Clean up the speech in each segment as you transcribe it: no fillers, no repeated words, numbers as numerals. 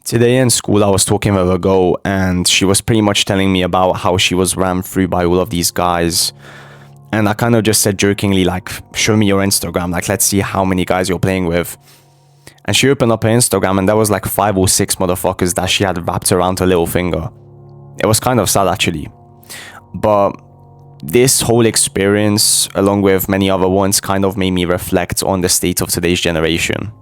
Today in school, I was talking with a girl, and she was pretty much telling me about how she was rammed through by all of these guys. And I kind of just said jokingly, like, show me your Instagram. Like, let's see how many guys you're playing with. And she opened up her Instagram, and there was like 5 or 6 motherfuckers that she had wrapped around her little finger. It was kind of sad, actually. But this whole experience, along with many other ones, kind of made me reflect on the state of today's generation.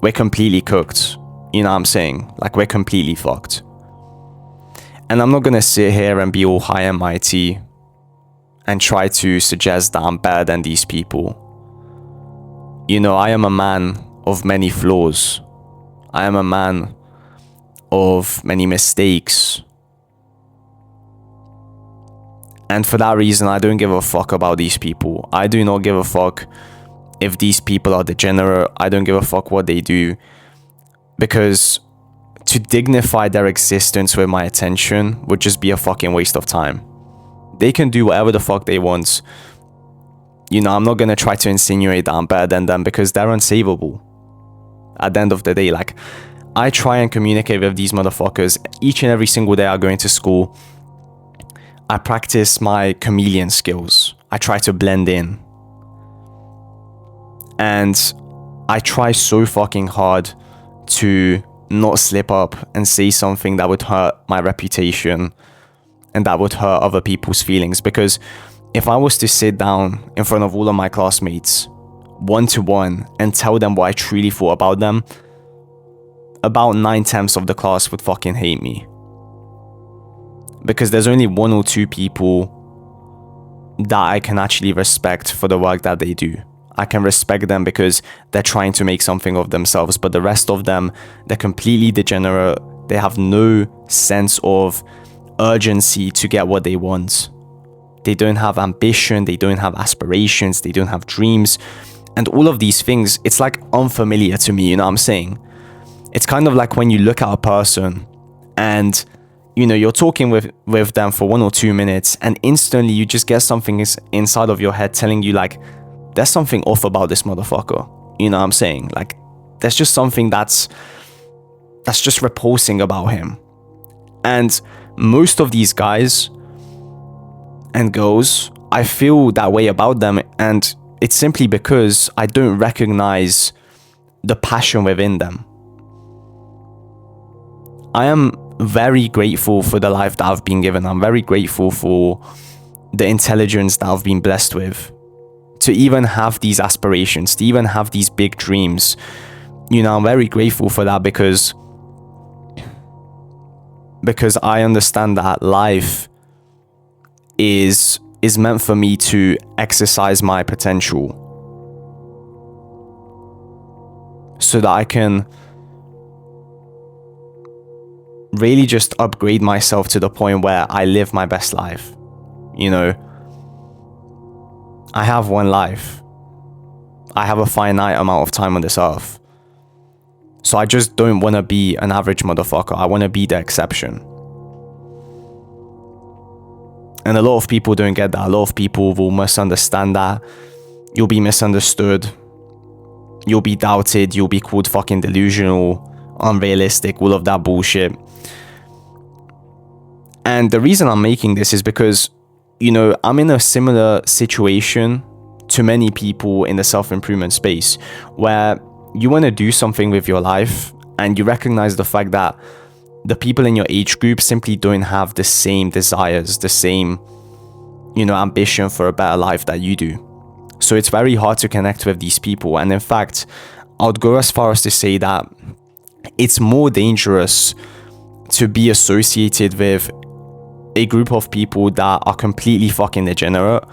We're completely cooked. You know what I'm saying? Like, we're completely fucked. And I'm not gonna sit here and be all high and mighty and try to suggest that I'm better than these people. You know, I am a man of many flaws. I am a man of many mistakes. And for that reason, I don't give a fuck about these people. I do not give a fuck if these people are degenerate. I don't give a fuck what they do. Because to dignify their existence with my attention would just be a fucking waste of time. They can do whatever the fuck they want. You know, I'm not gonna try to insinuate that I'm better than them because they're unsavable. At the end of the day, like, I try and communicate with these motherfuckers each and every single day I go into school. I practice my chameleon skills. I try to blend in. And I try so fucking hard to not slip up and say something that would hurt my reputation and that would hurt other people's feelings. Because if I was to sit down in front of all of my classmates one-to-one and tell them what I truly thought about them, about 9/10 of the class would fucking hate me. Because there's only 1 or 2 people that I can actually respect for the work that they do. I can respect them because they're trying to make something of themselves, but the rest of them, they're completely degenerate. They have no sense of urgency to get what they want. They don't have ambition, they don't have aspirations, they don't have dreams. And all of these things, it's like unfamiliar to me, you know what I'm saying? It's kind of like when you look at a person and, you know, you're talking with them for 1 or 2 minutes and instantly you just get something inside of your head telling you like, there's something off about this motherfucker. You know what I'm saying? Like, there's just something that's just repulsing about him. And most of these guys and girls, I feel that way about them, and it's simply because I don't recognize the passion within them. I am very grateful for the life that I've been given. I'm very grateful for the intelligence that I've been blessed with. To even have these aspirations, to even have these big dreams. You know, I'm very grateful for that because I understand that life is meant for me to exercise my potential so that I can really just upgrade myself to the point where I live my best life. You know, I have one life. I have a finite amount of time on this earth. So I just don't want to be an average motherfucker. I want to be the exception. And a lot of people don't get that. A lot of people will misunderstand that. You'll be misunderstood. You'll be doubted. You'll be called fucking delusional, unrealistic, all of that bullshit. And the reason I'm making this is because, you know, I'm in a similar situation to many people in the self-improvement space where you want to do something with your life and you recognize the fact that the people in your age group simply don't have the same desires, the same, you know, ambition for a better life that you do. So it's very hard to connect with these people. And in fact, I would go as far as to say that it's more dangerous to be associated with a group of people that are completely fucking degenerate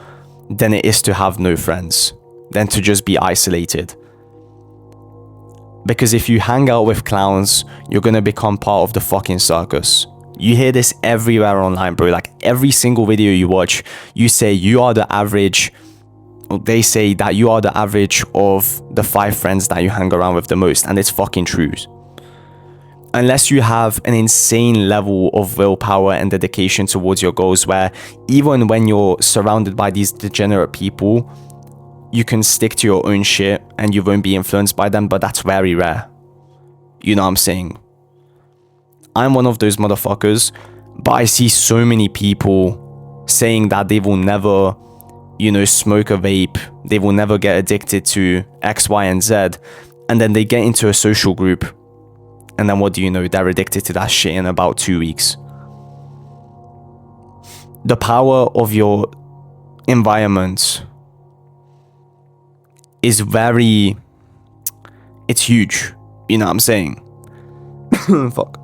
than it is to have no friends, than to just be isolated. Because if you hang out with clowns, you're gonna become part of the fucking circus. You hear this everywhere online, bro. Like, every single video you watch, you say you are the average, or they say that you are the average of the 5 friends that you hang around with the most, and it's fucking true. Unless you have an insane level of willpower and dedication towards your goals, where even when you're surrounded by these degenerate people, you can stick to your own shit and you won't be influenced by them, but that's very rare. You know what I'm saying? I'm one of those motherfuckers, but I see so many people saying that they will never, smoke a vape. They will never get addicted to X, Y, and Z. And then they get into a social group. And then what do you know? They're addicted to that shit in about 2 weeks. The power of your environment is it's huge. You know what I'm saying? Fuck.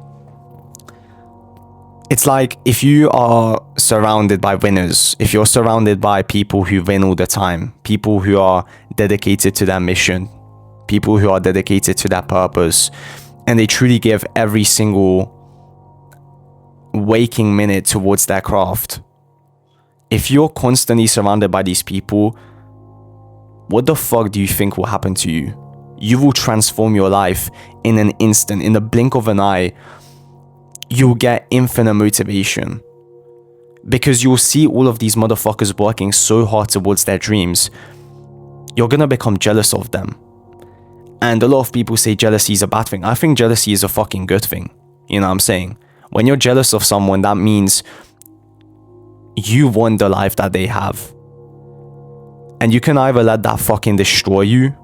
It's like if you are surrounded by winners, if you're surrounded by people who win all the time, people who are dedicated to their mission, people who are dedicated to their purpose, and they truly give every single waking minute towards their craft. If you're constantly surrounded by these people, what the fuck do you think will happen to you? You will transform your life in an instant, in the blink of an eye. You'll get infinite motivation because you'll see all of these motherfuckers working so hard towards their dreams. You're gonna become jealous of them. And a lot of people say jealousy is a bad thing. I think jealousy is a fucking good thing. You know what I'm saying? When you're jealous of someone, that means you want the life that they have. And you can either let that fucking destroy you,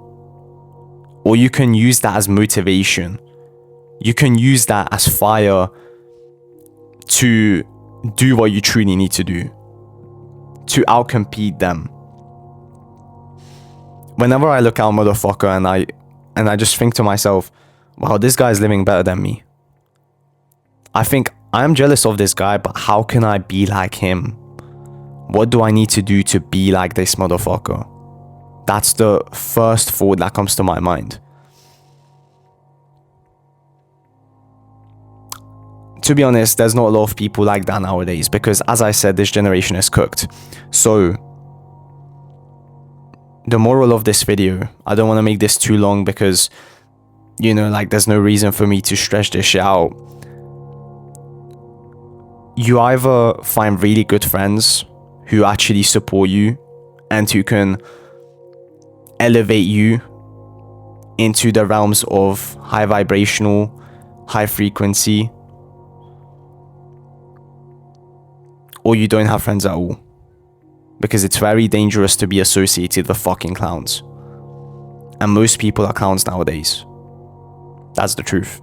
or you can use that as motivation. You can use that as fire to do what you truly need to do, to outcompete them. Whenever I look at a motherfucker and I just think to myself, wow, this guy's living better than me. I think I'm jealous of this guy, but how can I be like him? What do I need to do to be like this motherfucker? That's the first thought that comes to my mind. To be honest, there's not a lot of people like that nowadays because, as I said, this generation is cooked. So, the moral of this video, I don't want to make this too long because, there's no reason for me to stretch this shit out. You either find really good friends who actually support you and who can elevate you into the realms of high vibrational, high frequency, or you don't have friends at all. Because it's very dangerous to be associated with fucking clowns. And most people are clowns nowadays. That's the truth.